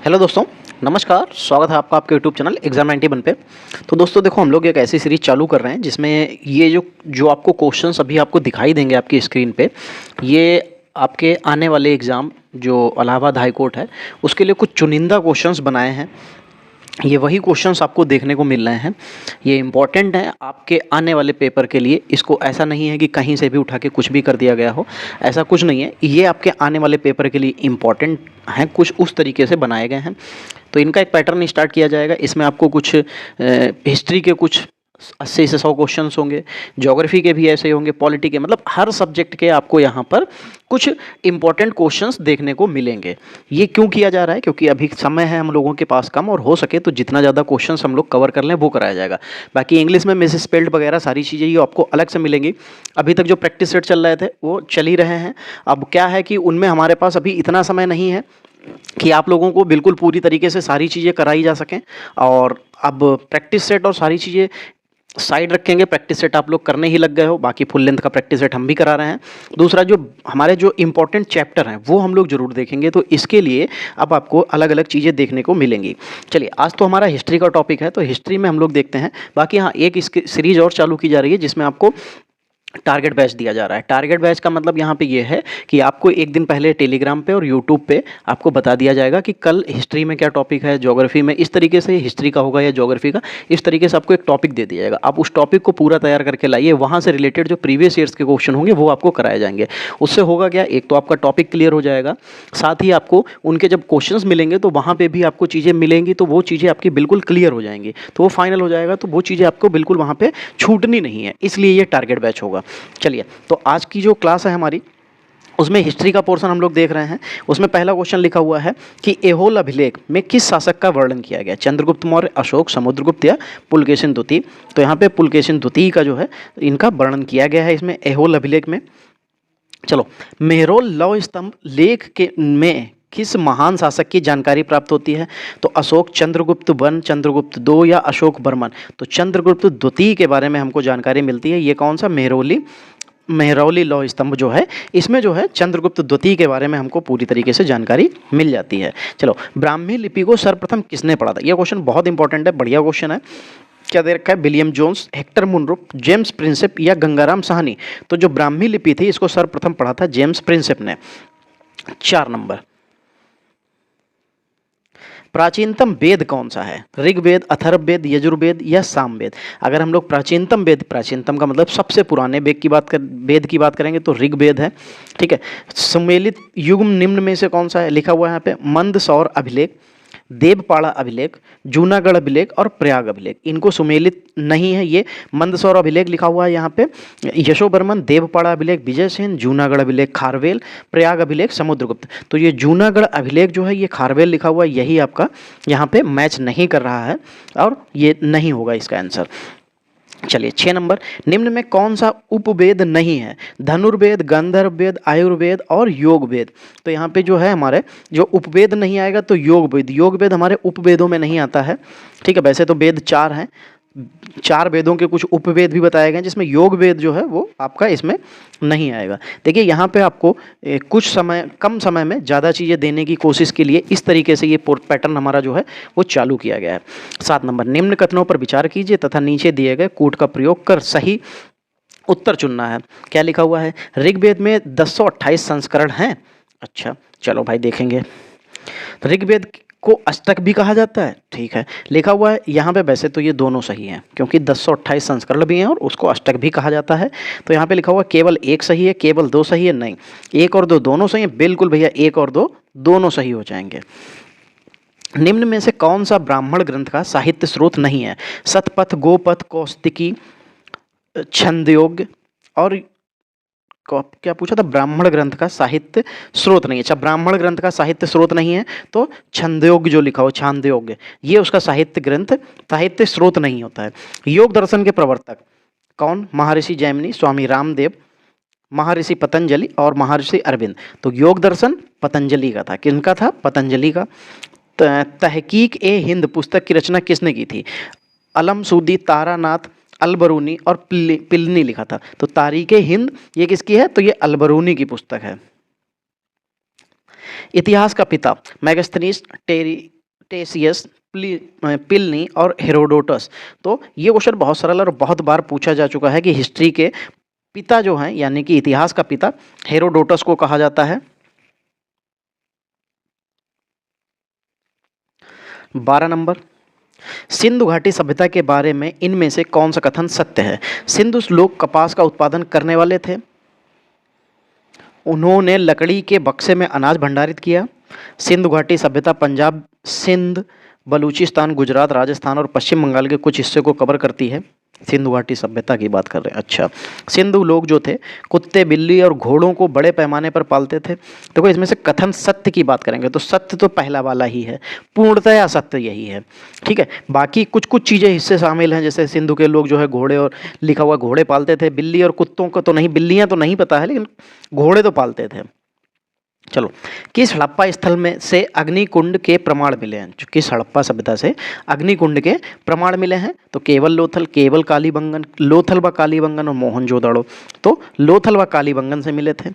Hello दोस्तों, नमस्कार। स्वागत है आपका आपके यूट्यूब चैनल एग्जाम 91 पे। तो दोस्तों देखो, हम लोग एक ऐसी सीरीज चालू कर रहे हैं जिसमें ये जो जो आपको क्वेश्चंस अभी आपको दिखाई देंगे आपकी स्क्रीन पे, ये आपके आने वाले एग्ज़ाम जो इलाहाबाद हाई कोर्ट है उसके लिए कुछ चुनिंदा क्वेश्चंस बनाए हैं। ये वही क्वेश्चंस आपको देखने को मिल रहे हैं। ये इम्पॉर्टेंट है आपके आने वाले पेपर के लिए। इसको ऐसा नहीं है कि कहीं से भी उठा के कुछ भी कर दिया गया हो, ऐसा कुछ नहीं है। ये आपके आने वाले पेपर के लिए इम्पॉर्टेंट हैं, कुछ उस तरीके से बनाए गए हैं। तो इनका एक पैटर्न स्टार्ट किया जाएगा। इसमें आपको कुछ हिस्ट्री के कुछ 80 से 100 क्वेश्चंस होंगे, ज्योग्राफी के भी ऐसे ही होंगे, पॉलिटी के, मतलब हर सब्जेक्ट के आपको यहाँ पर कुछ इंपॉर्टेंट क्वेश्चंस देखने को मिलेंगे। ये क्यों किया जा रहा है? क्योंकि अभी समय है हम लोगों के पास कम, और हो सके तो जितना ज़्यादा क्वेश्चंस हम लोग कवर कर लें वो कराया जाएगा। बाकी इंग्लिश में मिस स्पेल्ड वगैरह सारी चीज़ें ये आपको अलग से मिलेंगी। अभी तक जो प्रैक्टिस सेट चल रहे थे वो चल ही रहे हैं। अब क्या है कि उनमें हमारे पास अभी इतना समय नहीं है कि आप लोगों को बिल्कुल पूरी तरीके से सारी चीज़ें कराई जा सकें। और अब प्रैक्टिस सेट और सारी चीज़ें साइड रखेंगे। प्रैक्टिस सेट आप लोग करने ही लग गए हो, बाकी फुल लेंथ का प्रैक्टिस सेट हम भी करा रहे हैं। दूसरा, जो हमारे जो इंपॉर्टेंट चैप्टर हैं वो हम लोग जरूर देखेंगे। तो इसके लिए अब आपको अलग अलग चीज़ें देखने को मिलेंगी। चलिए, आज तो हमारा हिस्ट्री का टॉपिक है, तो हिस्ट्री में हम लोग देखते हैं। बाकी हाँ, एक इसकी सीरीज और चालू की जा रही है जिसमें आपको टारगेट बैच दिया जा रहा है। टारगेट बैच का मतलब यहाँ पे ये है कि आपको एक दिन पहले टेलीग्राम पे और यूट्यूब पे आपको बता दिया जाएगा कि कल हिस्ट्री में क्या टॉपिक है, ज्योग्राफी में इस तरीके से हिस्ट्री का होगा या ज्योग्राफी का, इस तरीके से आपको एक टॉपिक दे दिया जाएगा। आप उस टॉपिक को पूरा तैयार करके लाइए, वहाँ से रिलेटेड जो प्रीवियस ईयर्स के क्वेश्चन होंगे वो आपको कराए जाएंगे। उससे होगा क्या, एक तो आपका टॉपिक क्लियर हो जाएगा, साथ ही आपको उनके जब क्वेश्चंस मिलेंगे तो वहाँ पे भी आपको चीज़ें मिलेंगी, तो वो चीज़ें आपकी बिल्कुल क्लियर हो जाएंगी, तो वो फाइनल हो जाएगा। तो वो चीज़ें आपको बिल्कुल वहाँ पे छूटनी नहीं है, इसलिए ये टारगेट बैच होगा। चलिए, तो आज की जो क्लास है हमारी, उसमें हिस्ट्री का पोर्शन हम लोग देख रहे हैं। उसमें पहला क्वेश्चन लिखा हुआ है कि ऐहोल अभिलेख में किस शासक का वर्णन किया गया? चंद्रगुप्त मौर्य, अशोक, समुद्रगुप्त या पुलकेशिन द्वितीय? तो यहाँ पे पुलकेशिन द्वितीय का जो है इनका वर्णन किया गया है इसमें ऐहोल अभिलेख में। चलो, मेहरोल लौह स्तंभ लेख के में किस महान शासक की जानकारी प्राप्त होती है? तो अशोक, चंद्रगुप्त वन, चंद्रगुप्त दो या अशोक बर्मन? तो चंद्रगुप्त द्वितीय के बारे में हमको जानकारी मिलती है। ये कौन सा? मेहरौली लौह स्तंभ जो है, इसमें जो है चंद्रगुप्त द्वितीय के बारे में हमको पूरी तरीके से जानकारी मिल जाती है। चलो, ब्राह्मी लिपि को सर्वप्रथम किसने पढ़ा था? यह क्वेश्चन बहुत इंपॉर्टेंट है, बढ़िया क्वेश्चन है। क्या दे रखा है? William Jones, Hector Munro, James Prinsep या गंगाराम साहनी? तो जो ब्राह्मी लिपि थी इसको सर्वप्रथम पढ़ा था जेम्स प्रिंसेप ने। 4 नंबर, प्राचीनतम वेद कौन सा है? ऋग्वेद, अथर्ववेद, यजुर्वेद या सामवेद? अगर हम लोग प्राचीनतम वेद, प्राचीनतम का मतलब सबसे पुराने वेद की बात करेंगे तो ऋग्वेद है। ठीक है। सुमेलित युग्म निम्न में से कौन सा है? लिखा हुआ है यहाँ पे मंदसौर अभिलेख, देवपाड़ा अभिलेख, जूनागढ़ अभिलेख और प्रयाग अभिलेख। इनको सुमेलित नहीं है, ये मंदसौर अभिलेख लिखा हुआ है यहाँ पे, यशोबर्मन, देवपाड़ा अभिलेख विजयसेन, जूनागढ़ अभिलेख खारवेल, प्रयाग अभिलेख समुद्रगुप्त। तो ये जूनागढ़ अभिलेख जो है ये खारवेल लिखा हुआ है, यही आपका यहाँ पे मैच नहीं कर रहा है और ये नहीं होगा इसका आंसर। चलिए, 6 नंबर, निम्न में कौन सा उपवेद नहीं है? धनुर्वेद, गंधर्व वेद, आयुर्वेद और योग वेद? तो यहाँ पे जो है हमारे जो उपवेद नहीं आएगा तो योग वेद। योग वेद हमारे उपवेदों में नहीं आता है। ठीक है, वैसे तो वेद 4 हैं, 4 वेदों के कुछ उपवेद भी बताए गए हैं, जिसमें योग वेद जो है वो आपका इसमें नहीं आएगा। देखिए, यहाँ पे आपको कुछ समय, कम समय में ज़्यादा चीज़ें देने की कोशिश के लिए इस तरीके से ये पैटर्न हमारा जो है वो चालू किया गया है। 7 नंबर, निम्न कथनों पर विचार कीजिए तथा नीचे दिए गए कूट का प्रयोग कर सही उत्तर चुनना है। क्या लिखा हुआ है? ऋग्वेद में 1028 संस्करण हैं। अच्छा, चलो भाई देखेंगे। ऋग्वेद को अष्टक भी कहा जाता है। ठीक है, लिखा हुआ है यहाँ पे। वैसे तो ये दोनों सही हैं, क्योंकि 1028 संस्करण भी हैं और उसको अष्टक भी कहा जाता है। तो यहाँ पे लिखा हुआ केवल 1 सही है, केवल 2 सही है? नहीं, 1 और 2 दोनों सही है। बिल्कुल भैया, 1 और 2 दोनों सही हो जाएंगे। निम्न में से कौन सा ब्राह्मण ग्रंथ का साहित्य स्रोत नहीं है? शतपथ, गोपथ, कौस्तिकी, छंदयोग और क्या पूछा था? ब्राह्मण ग्रंथ का साहित्य स्रोत नहीं है। अच्छा, ब्राह्मण ग्रंथ का साहित्य स्रोत नहीं है तो छंदयोग जो लिखा हो, छांदयोग, ये उसका साहित्य स्रोत नहीं होता है। योग दर्शन के प्रवर्तक कौन? महर्षि जैमिनी, स्वामी रामदेव, महर्षि पतंजलि और महर्षि अरविंद। तो योग दर्शन पतंजलि का था। किनका था? पतंजलि का। तहकीक ए हिंद पुस्तक की रचना किसने की थी? अलम सूदी, तारानाथ, अलबरूनी और पिलनी लिखा था। तो तारीखे हिंद ये किसकी है? तो ये अलबरूनी की पुस्तक है। इतिहास का पिता मैगस्थनीज, टेसियस, प्लिनी और हेरोडोटस। तो ये क्वेश्चन बहुत सरल और बहुत बार पूछा जा चुका है कि हिस्ट्री के पिता जो हैं, यानी कि इतिहास का पिता, हेरोडोटस को कहा जाता है। 12 नंबर, सिंधु घाटी सभ्यता के बारे में इनमें से कौन सा कथन सत्य है? सिंधु लोग कपास का उत्पादन करने वाले थे। उन्होंने लकड़ी के बक्से में अनाज भंडारित किया। सिंधु घाटी सभ्यता पंजाब, सिंध, बलूचिस्तान, गुजरात, राजस्थान और पश्चिम बंगाल के कुछ हिस्से को कवर करती है। सिंधु घाटी सभ्यता की बात कर रहे हैं। अच्छा, सिंधु लोग जो थे कुत्ते, बिल्ली और घोड़ों को बड़े पैमाने पर पालते थे। देखो इसमें से कथन सत्य की बात करेंगे तो सत्य तो पहला वाला ही है, पूर्णतया सत्य यही है। ठीक है, बाकी कुछ कुछ चीज़ें हिस्से शामिल हैं, जैसे सिंधु के लोग जो है घोड़े, और लिखा हुआ घोड़े पालते थे। बिल्ली और कुत्तों को तो नहीं, बिल्लियाँ तो नहीं पता है, लेकिन घोड़े तो पालते थे। चलो, किस हड़प्पा स्थल में से अग्निकुंड के प्रमाण मिले हैं? जो किस हड़प्पा सभ्यता से अग्निकुंड के प्रमाण मिले हैं? तो केवल लोथल, केवल कालीबंगन, लोथल व कालीबंगन और मोहनजोदड़ो। तो लोथल व कालीबंगन से मिले थे।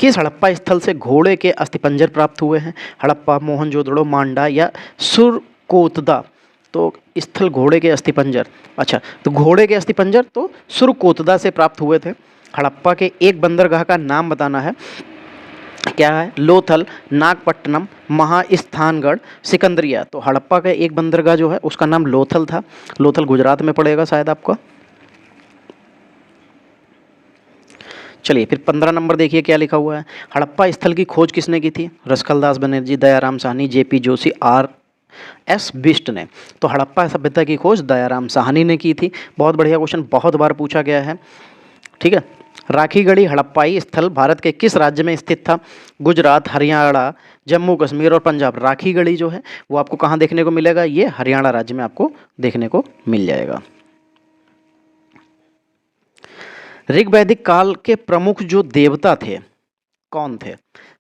किस हड़प्पा स्थल से घोड़े के अस्थिपंजर प्राप्त हुए हैं? हड़प्पा, मोहनजोदड़ो, मांडा या सुरकोतदा। तो स्थल घोड़े के अस्थिपंजर, अच्छा तो घोड़े के अस्थिपंजर तो सुरकोतदा से प्राप्त हुए थे। हड़प्पा के एक बंदरगाह का नाम बताना है। क्या है? लोथल, नागपट्टनम, महास्थानगढ़, सिकंदरिया। तो हड़प्पा का एक बंदरगाह जो है उसका नाम लोथल था। लोथल गुजरात में पड़ेगा शायद आपका। चलिए फिर 15 नंबर देखिए क्या लिखा हुआ है। हड़प्पा स्थल की खोज किसने की थी? Rakhaldas Banerjee, Dayaram Sahni, JP Joshi, R S Bisht ने। तो हड़प्पा सभ्यता की खोज दयाराम साहनी ने की थी। बहुत बढ़िया क्वेश्चन, बहुत बार पूछा गया है। ठीक है, राखीगढ़ी हड़प्पाई स्थल भारत के किस राज्य में स्थित था? गुजरात, हरियाणा, जम्मू कश्मीर और पंजाब। राखीगढ़ी जो है वो आपको कहाँ देखने को मिलेगा? ये हरियाणा राज्य में आपको देखने को मिल जाएगा। ऋग्वैदिक काल के प्रमुख जो देवता थे कौन थे?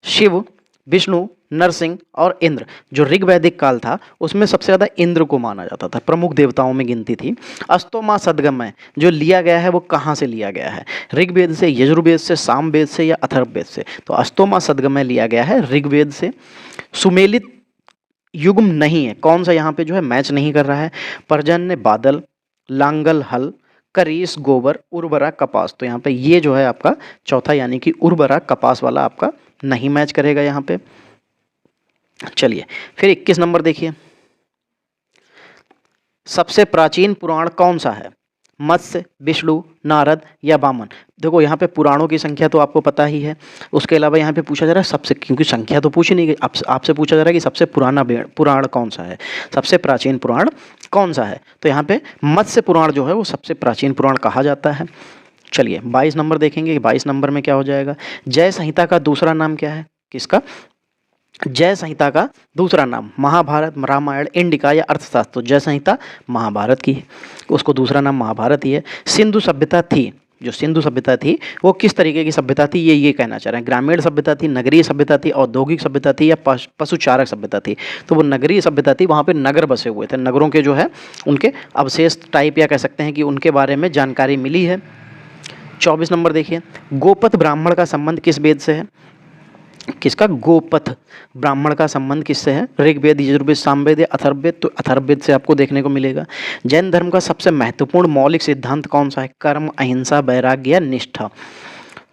शिव, विष्णु, नरसिंह और इंद्र। जो ऋग्वैदिक काल था उसमें सबसे ज़्यादा इंद्र को माना जाता था, प्रमुख देवताओं में गिनती थी। अस्तोमा सदगमय जो लिया गया है वो कहाँ से लिया गया है? ऋग्वेद से, यजुर्वेद से, सामवेद से या अथर्ववेद से? तो अस्तोमा सदगमय लिया गया है ऋग्वेद से। सुमेलित युग्म नहीं है, कौन सा यहाँ पे जो है मैच नहीं कर रहा है? पर्जन्य बादल, लांगल हल, करीस गोबर, उर्वरा कपास। तो यहाँ पे ये जो है आपका चौथा, यानी कि उर्वरा कपास वाला आपका नहीं मैच करेगा यहाँ पे। चलिए फिर 21 नंबर देखिए। सबसे प्राचीन पुराण कौन सा है? मत्स्य, विष्णु, नारद या वामन। देखो यहाँ पे पुराणों की संख्या तो आपको पता ही है। उसके अलावा यहाँ पे पूछा जा रहा है सबसे, क्योंकि संख्या तो पूछी नहीं गई, आपसे पूछा जा रहा है कि सबसे पुराना पुराण कौन सा है, सबसे प्राचीन पुराण कौन सा है? तो यहाँ पे मत्स्य पुराण जो है वो सबसे प्राचीन पुराण कहा जाता है। चलिए 22 नंबर देखेंगे कि 22 नंबर में क्या हो जाएगा। जय संहिता का दूसरा नाम क्या है? किसका? जय संहिता का दूसरा नाम महाभारत, रामायण, इंडिका या अर्थशास्त्र। तो जय संहिता महाभारत की है, उसको दूसरा नाम महाभारत ही है। सिंधु सभ्यता थी, जो सिंधु सभ्यता थी वो किस तरीके की सभ्यता थी, ये कहना चाह रहे हैं। ग्रामीण सभ्यता थी, नगरीय सभ्यता थी, औद्योगिक सभ्यता थी या पशुचारक सभ्यता थी? तो वो नगरीय सभ्यता थी, वहाँ पे नगर बसे हुए थे। नगरों के जो है उनके अवशेष टाइप या कह सकते हैं कि उनके बारे में जानकारी मिली है। 24 नंबर देखिए। गोपथ ब्राह्मण का संबंध किस वेद से है? किसका? गोपथ ब्राह्मण का संबंध किससे है? ऋग्वेद, यजुर्वेद, सामवेद या अथर्ववेद? तो अथर्ववेद से आपको देखने को मिलेगा। जैन धर्म का सबसे महत्वपूर्ण मौलिक सिद्धांत कौन सा है? कर्म, अहिंसा, वैराग्य या निष्ठा?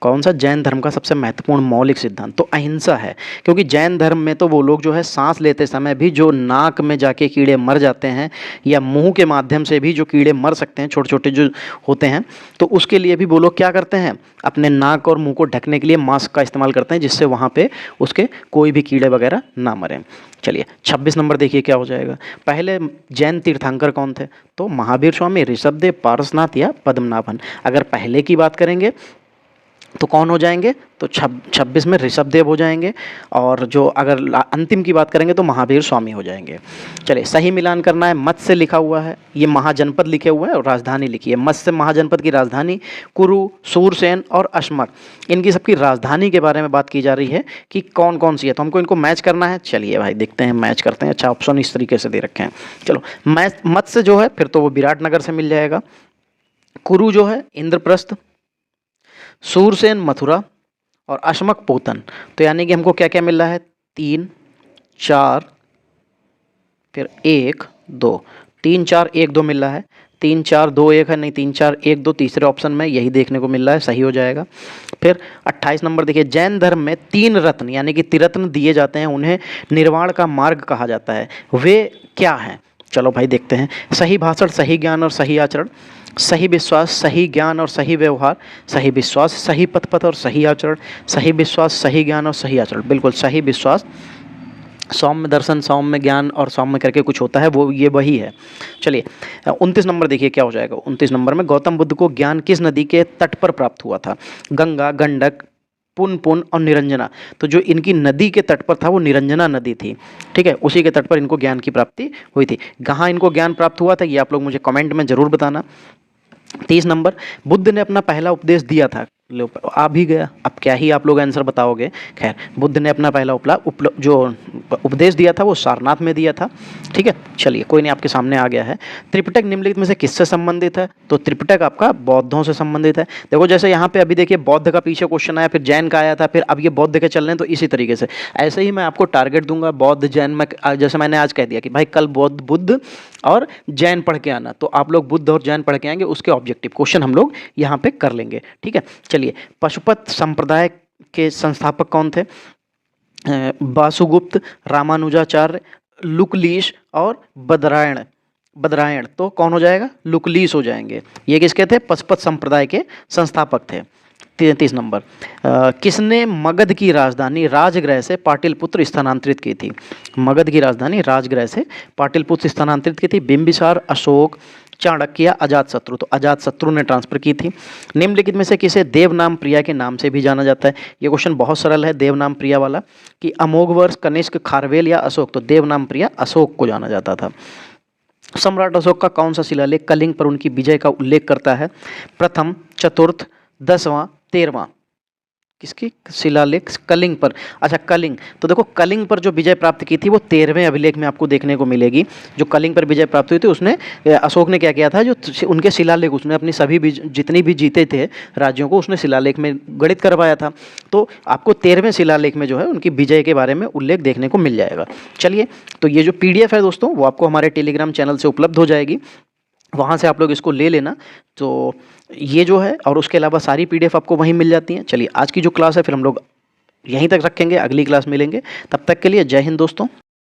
कौन सा जैन धर्म का सबसे महत्वपूर्ण मौलिक सिद्धांत? तो अहिंसा है, क्योंकि जैन धर्म में तो वो लोग जो है सांस लेते समय भी जो नाक में जाके कीड़े मर जाते हैं या मुंह के माध्यम से भी जो कीड़े मर सकते हैं, छोटे छोटे जो होते हैं, तो उसके लिए भी वो लोग क्या करते हैं? अपने नाक और मुंह को ढकने के लिए मास्क का इस्तेमाल करते हैं, जिससे वहाँ पे उसके कोई भी कीड़े वगैरह ना मरें। चलिए 26 नंबर देखिए क्या हो जाएगा। पहले जैन तीर्थंकर कौन थे? तो महावीर स्वामी, ऋषभदेव, पारसनाथ या पद्मनाभन। अगर पहले की बात करेंगे तो कौन हो जाएंगे? तो 26 में ऋषभदेव हो जाएंगे, और जो अगर अंतिम की बात करेंगे तो महावीर स्वामी हो जाएंगे। चलिए सही मिलान करना है। मत्स्य लिखा हुआ है, ये महाजनपद लिखे हुए हैं और राजधानी लिखी है। मत्स्य महाजनपद की राजधानी कुरु, सूरसेन और अश्मक, इनकी सबकी राजधानी के बारे में बात की जा रही है कि कौन कौन सी है। तो हमको इनको मैच करना है। चलिए भाई देखते हैं, मैच करते हैं। अच्छा ऑप्शन इस तरीके से दे रखे हैं। चलो मत्स्य जो है फिर तो वो विराटनगर से मिल जाएगा। कुरु जो है इंद्रप्रस्थ, सूरसेन मथुरा और अश्मक पोतन। तो यानी कि हमको क्या क्या मिल रहा है? 3, 4, फिर 1 2, 3 4 1 2 मिल रहा है, 3 4 2 1 है, नहीं 3 4 1 2 तीसरे ऑप्शन में यही देखने को मिल रहा है, सही हो जाएगा। फिर 28 नंबर देखिए, जैन धर्म में 3 रत्न यानी कि त्रिरत्न दिए जाते हैं, उन्हें निर्वाण का मार्ग कहा जाता है, वे क्या हैं? चलो भाई देखते हैं। सही भाषण, सही ज्ञान और सही आचरण, सही विश्वास, सही ज्ञान और सही व्यवहार, सही विश्वास, सही पथ और सही आचरण, सही विश्वास, सही ज्ञान और सही आचरण। बिल्कुल सही विश्वास, सौम्य दर्शन, सौम्य ज्ञान और सौम्य करके कुछ होता है, वो ये वही है। चलिए 29 नंबर देखिए क्या हो जाएगा। 29 नंबर में गौतम बुद्ध को ज्ञान किस नदी के तट पर प्राप्त हुआ था? गंगा, गंडक, पुन और निरंजना। तो जो इनकी नदी के तट पर था वो निरंजना नदी थी, ठीक है, उसी के तट पर इनको ज्ञान की प्राप्ति हुई थी। कहाँ इनको ज्ञान प्राप्त हुआ था ये आप लोग मुझे कमेंट में ज़रूर बताना। 30 नंबर, बुद्ध ने अपना पहला उपदेश दिया था, लो आ भी गया, अब क्या ही आप लोग आंसर बताओगे। खैर, बुद्ध ने अपना पहला जो उपदेश दिया था वो सारनाथ में दिया था, ठीक है। चलिए कोई नहीं, आपके सामने आ गया है। त्रिपिटक निम्नलिखित में से किससे संबंधित है? तो त्रिपिटक आपका बौद्धों से संबंधित है। देखो जैसे यहाँ पे अभी देखिए बौद्ध का पीछे क्वेश्चन आया, फिर जैन का आया था, फिर अब ये बौद्ध के चल रहे हैं, तो इसी तरीके से ऐसे ही मैं आपको टारगेट दूंगा बौद्ध जैन में। जैसे मैंने आज कह दिया कि भाई कल बौद्ध बुद्ध और जैन पढ़ के आना, तो आप लोग बुद्ध और जैन पढ़ के आएंगे, उसके ऑब्जेक्टिव क्वेश्चन हम लोग यहाँ पे कर लेंगे, ठीक है। चलिए, पशुपत संप्रदाय के संस्थापक कौन थे? वासुगुप्त, रामानुजाचार्य, लुकलीश और बदरायण। तो कौन हो जाएगा? लुकलीश हो जाएंगे। ये किसके थे? पशुपत संप्रदाय के संस्थापक थे। 33 नंबर, किसने मगध की राजधानी राजगृह से पाटलिपुत्र स्थानांतरित की थी? मगध की राजधानी राजगृह से पाटलिपुत्र स्थानांतरित की थी। बिंबिसार, अशोक, चाणक्य या अजातशत्रु? तो अजातशत्रु ने ट्रांसफर की थी। निम्नलिखित में से किसे देवनाम प्रिया के नाम से भी जाना जाता है? ये क्वेश्चन बहुत सरल है, देवनाम प्रिया वाला, कि अमोघवर्ष, कनिष्क, खारवेल या अशोक? तो देवनाम प्रिया अशोक को जाना जाता था। सम्राट अशोक का कौन सा शिलालेख कलिंग पर उनकी विजय का उल्लेख करता है? प्रथम, चतुर्थ, 10वां, 13वां? किसकी शिलालेख? कलिंग पर। अच्छा कलिंग, तो देखो कलिंग पर जो विजय प्राप्त की थी वो 13वें अभिलेख में आपको देखने को मिलेगी। जो कलिंग पर विजय प्राप्त हुई थी उसने अशोक ने क्या किया था, जो उनके शिलालेख उसने अपनी सभी जितनी भी जीते थे राज्यों को उसने शिलालेख में गणित करवाया था। तो आपको 13वें शिलालेख में जो है उनकी विजय के बारे में उल्लेख देखने को मिल जाएगा। चलिए, तो ये जो PDF है दोस्तों वो आपको हमारे टेलीग्राम चैनल से उपलब्ध हो जाएगी, वहाँ से आप लोग इसको ले लेना। तो ये जो है, और उसके अलावा सारी PDF आपको वहीं मिल जाती हैं। चलिए आज की जो क्लास है फिर हम लोग यहीं तक रखेंगे, अगली क्लास मिलेंगे, तब तक के लिए जय हिंद दोस्तों।